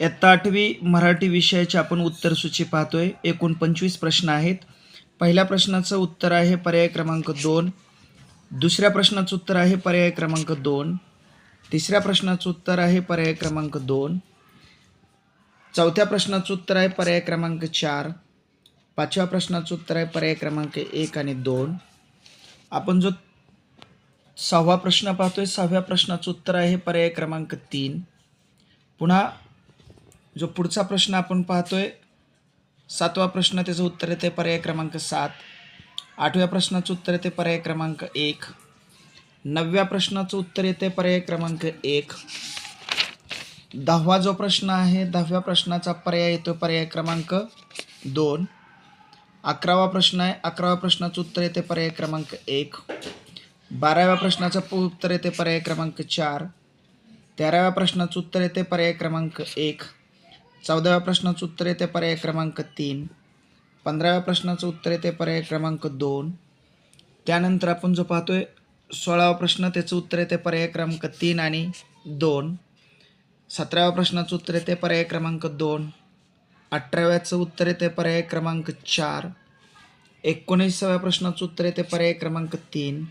इयत्ता 8वी मराठी विषयाची आपण उत्तरसूची पाहतोय. एकूण 25 प्रश्न आहेत. पहिल्या प्रश्नाचं उत्तर आहे पर्याय क्रमांक 2. दुसऱ्या प्रश्नाचं उत्तर आहे पर्याय क्रमांक 2. तिसऱ्या प्रश्नाचं उत्तर आहे पर्याय क्रमांक 2. चौथ्या प्रश्नाचं उत्तर आहे पर्याय क्रमांक 4. पाचव्या प्रश्नाचं उत्तर आहे पर्याय क्रमांक 1 आणि 2. आपण जो 6वा प्रश्न पाहतोय, 6व्या प्रश्नाचं उत्तर आहे पर्याय क्रमांक 3. पुन्हा जो पुढचा प्रश्न आपण पाहतोय 7वा प्रश्न, त्याचं उत्तर येते पर्याय क्रमांक 7. 8व्या प्रश्नाचं उत्तर येते पर्याय क्रमांक 1. 9व्या प्रश्नाचं उत्तर येते पर्याय क्रमांक 1. 10वा जो प्रश्न आहे 10व्या प्रश्नाचा पर्याय येतो पर्याय क्रमांक 2. 11वा प्रश्न आहे, 11व्या प्रश्नाचं उत्तर येते पर्याय क्रमांक 1. 12व्या प्रश्नाचं उत्तर येते पर्याय क्रमांक 4. 13व्या प्रश्नाचं उत्तर येते पर्याय क्रमांक 1. 14व्या प्रश्नाचं उत्तर येते पर्याय क्रमांक 3. 15व्या प्रश्नाचं उत्तर येते पर्याय क्रमांक 2. त्यानंतर आपण जो पाहतोय 16वा प्रश्न, त्याचं उत्तर येते पर्याय क्रमांक 3 आणि 2. 17व्या प्रश्नाचं उत्तर येते पर्याय क्रमांक 2. 18व्याचं उत्तर येते पर्याय क्रमांक 4. 19व्या प्रश्नाचं उत्तर येते पर्याय क्रमांक 3.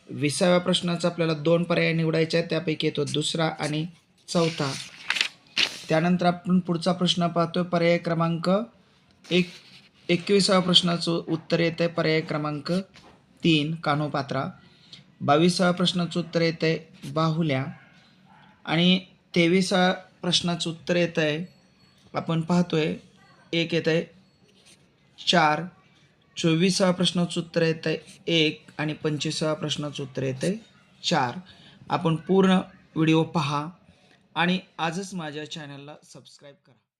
20व्या प्रश्नाचा आपल्याला 2 पर्याय निवडायचे आहेत, त्यापैकी येतो दुसरा आणि चौथा. त्यानंतर आपण पुढचा प्रश्न पाहतोय पर्याय क्रमांक 21व्या प्रश्नाचं उत्तर येते पर्याय क्रमांक 3 कान्होपात्रा. 22व्या प्रश्नाचं उत्तर येते बाहुल्या आणि 23व्या प्रश्नाचं उत्तर येतं आहे, आपण पाहतोय एक येतं आहे 4. 24व्या प्रश्नाचं उत्तर येतं आहे 1 आणि 25व्या प्रश्नाचं उत्तर येतं आहे 4. आपण पूर्ण व्हिडिओ पहा आणि आजच माझ्या चॅनलला सबस्क्राईब करा.